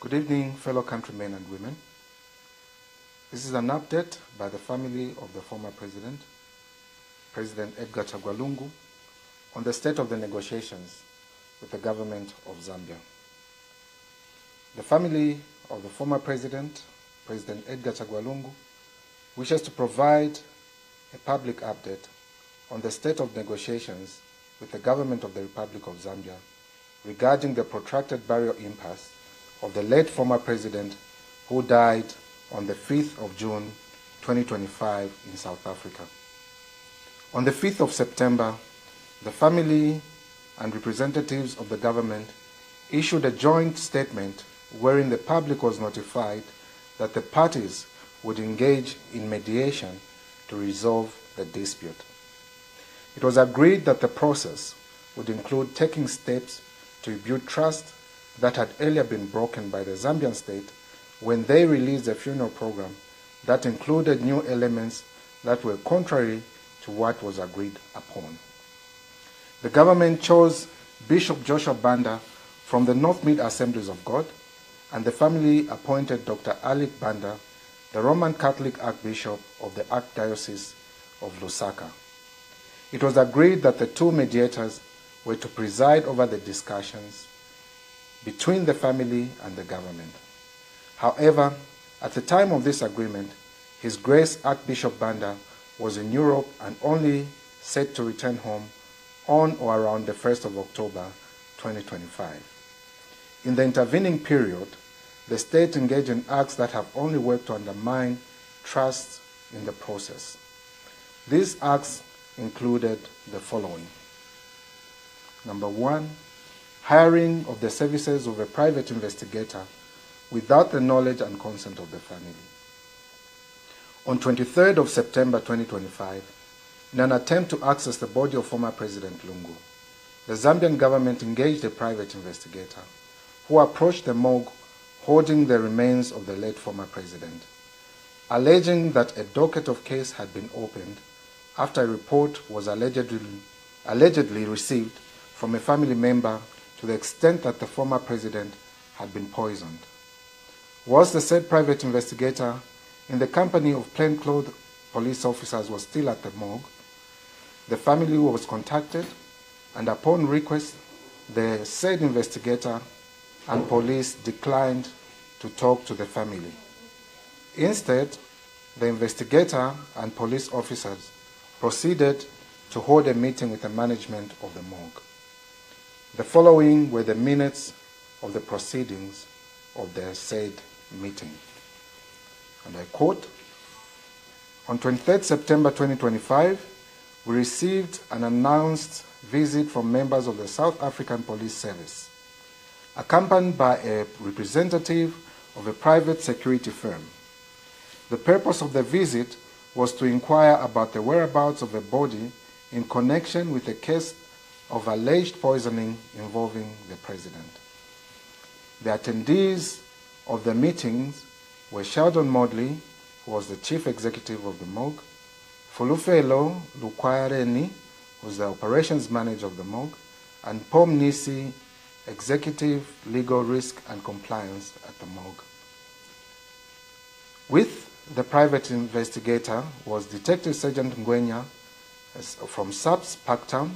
Good evening, fellow countrymen and women. This is an update by the family of the former president, President Edgar Chagwa Lungu, on the state of the negotiations with the government of Zambia. The family of the former president, President Edgar Chagwa Lungu, wishes to provide a public update on the state of negotiations with the government of the Republic of Zambia regarding the protracted burial impasse of the late former president who died on the 5th of June 2025 in South Africa. On the 5th of September, the family and representatives of the government issued a joint statement wherein the public was notified that the parties would engage in mediation to resolve the dispute. It was agreed that the process would include taking steps to rebuild trust that had earlier been broken by the Zambian state when they released a funeral program that included new elements that were contrary to what was agreed upon. The government chose Bishop Joshua Banda from the North Mid Assemblies of God, and the family appointed Dr. Alec Banda, the Roman Catholic Archbishop of the Archdiocese of Lusaka. It was agreed that the two mediators were to preside over the discussions between the family and the government. However, at the time of this agreement, His Grace Archbishop Banda was in Europe and only set to return home on or around the 1st of October 2025. In the intervening period, the state engaged in acts that have only worked to undermine trust in the process. These acts included the following. Number one, hiring of the services of a private investigator without the knowledge and consent of the family. On 23rd of September 2025, in an attempt to access the body of former President Lungu, the Zambian government engaged a private investigator who approached the morgue holding the remains of the late former president, alleging that a docket of case had been opened after a report was allegedly received from a family member to the extent that the former president had been poisoned. Whilst the said private investigator, in the company of plainclothes police officers, was still at the morgue, the family was contacted, and upon request, the said investigator and police declined to talk to the family. Instead, the investigator and police officers proceeded to hold a meeting with the management of the morgue. The following were the minutes of the proceedings of the said meeting. And I quote, "On 23rd September 2025, we received an announced visit from members of the South African Police Service, accompanied by a representative of a private security firm. The purpose of the visit was to inquire about the whereabouts of a body in connection with a case of alleged poisoning involving the president. The attendees of the meetings were Sheldon Modley, who was the chief executive of the morgue, Fulufelo Lukwareni, who was the operations manager of the morgue, and Pom Nisi, executive legal risk and compliance at the morgue. With the private investigator was Detective Sergeant Ngwenya from SAPS Parktown,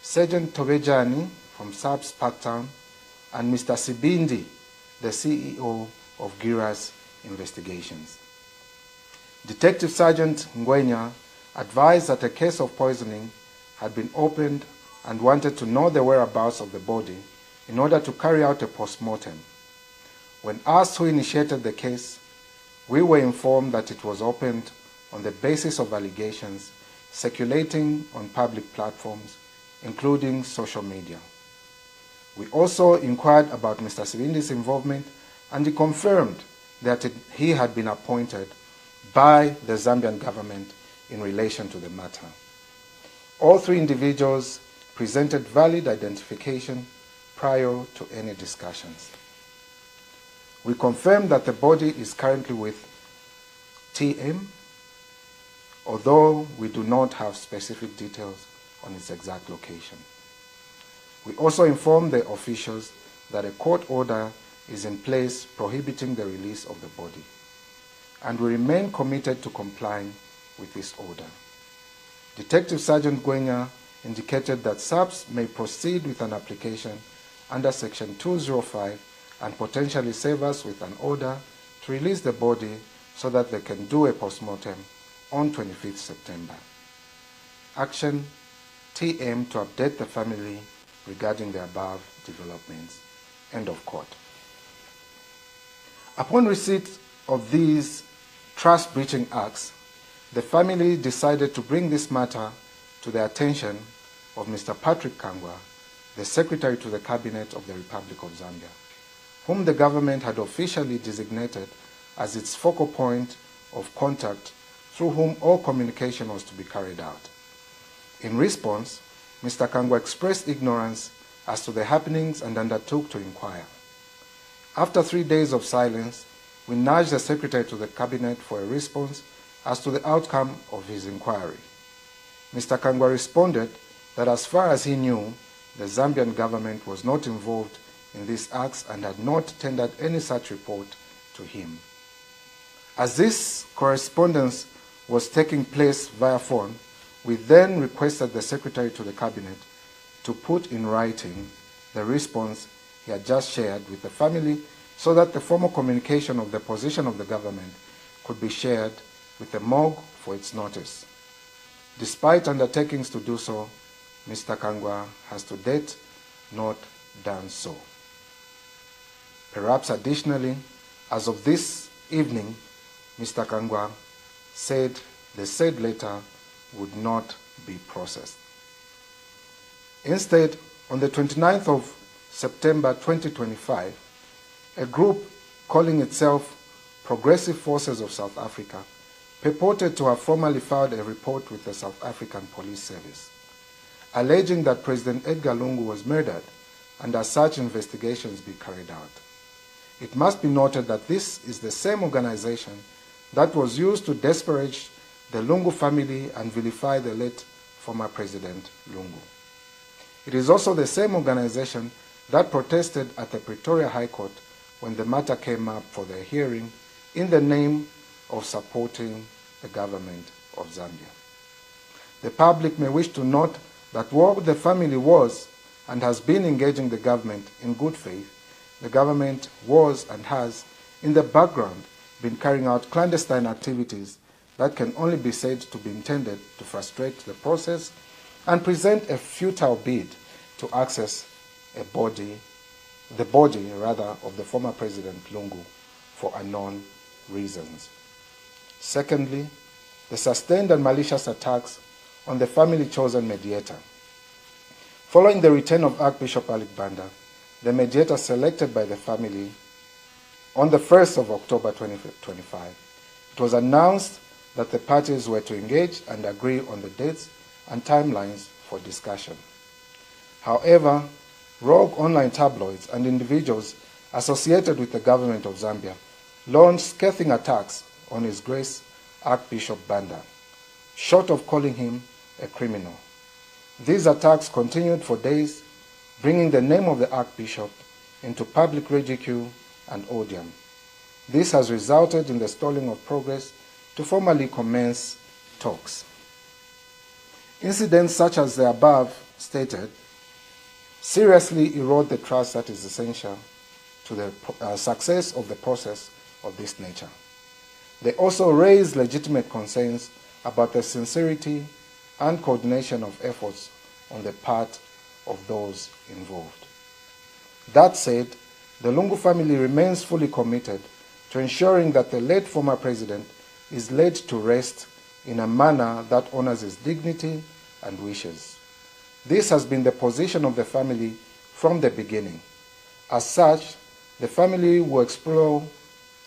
Sergeant Tobejani from SAPS Parktown, and Mr. Sibindi, the CEO of GIRA's investigations. Detective Sergeant Ngwenya advised that a case of poisoning had been opened and wanted to know the whereabouts of the body in order to carry out a post-mortem. When asked who initiated the case, we were informed that it was opened on the basis of allegations circulating on public platforms, including social media. We also inquired about Mr. Sibindi's involvement, and he confirmed that he had been appointed by the Zambian government in relation to the matter. All three individuals presented valid identification prior to any discussions. We confirmed that the body is currently with TM, although we do not have specific details on its exact location. We also informed the officials that a court order is in place prohibiting the release of the body, and we remain committed to complying with this order. Detective Sergeant Gwenya indicated that SAPS may proceed with an application under Section 205 and potentially save us with an order to release the body so that they can do a postmortem on 25th September. Action TM to update the family regarding the above developments. End of quote. Upon receipt of these trust-breaching acts, the family decided to bring this matter to the attention of Mr. Patrick Chagwa, the Secretary to the Cabinet of the Republic of Zambia, whom the government had officially designated as its focal point of contact through whom all communication was to be carried out. In response, Mr. Chagwa expressed ignorance as to the happenings and undertook to inquire. After 3 days of silence, we nudged the Secretary to the Cabinet for a response as to the outcome of his inquiry. Mr. Chagwa responded that as far as he knew, the Zambian government was not involved in these acts and had not tendered any such report to him. As this correspondence was taking place via phone, we then requested the Secretary to the Cabinet to put in writing the response he had just shared with the family so that the formal communication of the position of the government could be shared with the morgue for its notice. Despite undertakings to do so, Mr. Chagwa has to date not done so. Perhaps additionally, as of this evening, Mr. Chagwa said the said letter would not be processed. Instead, on the 29th of September 2025, a group calling itself Progressive Forces of South Africa purported to have formally filed a report with the South African Police Service, alleging that President Edgar Lungu was murdered and as such investigations be carried out. It must be noted that this is the same organization that was used to disparage the Lungu family and vilify the late former President Lungu. It is also the same organization that protested at the Pretoria High Court when the matter came up for their hearing in the name of supporting the government of Zambia. The public may wish to note that while the family was and has been engaging the government in good faith, the government was and has, in the background, been carrying out clandestine activities that can only be said to be intended to frustrate the process and present a futile bid to access the body of the former President Lungu for unknown reasons. Secondly, the sustained and malicious attacks on the family-chosen mediator. Following the return of Archbishop Alec Banda, the mediator selected by the family on the 1st of October 2025, it was announced that the parties were to engage and agree on the dates and timelines for discussion. However, rogue online tabloids and individuals associated with the government of Zambia launched scathing attacks on His Grace Archbishop Banda, short of calling him a criminal. These attacks continued for days, bringing the name of the Archbishop into public ridicule and odium. This has resulted in the stalling of progress to formally commence talks. Incidents such as the above stated seriously erode the trust that is essential to the success of the process of this nature. They also raise legitimate concerns about the sincerity and coordination of efforts on the part of those involved. That said, the Lungu family remains fully committed to ensuring that the late former president is laid to rest in a manner that honors his dignity and wishes. This has been the position of the family from the beginning. As such, the family will explore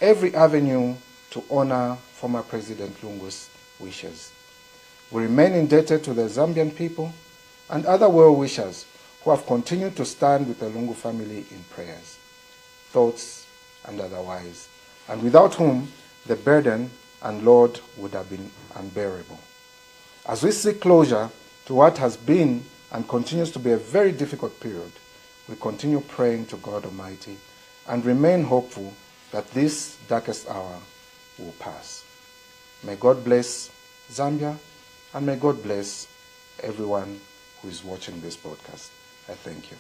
every avenue to honor former President Lungu's wishes. We remain indebted to the Zambian people and other well-wishers who have continued to stand with the Lungu family in prayers, thoughts, and otherwise, and without whom the burden and load would have been unbearable. As we seek closure to what has been and continues to be a very difficult period, we continue praying to God Almighty and remain hopeful that this darkest hour will pass. May God bless Zambia, and may God bless everyone who is watching this broadcast. I thank you.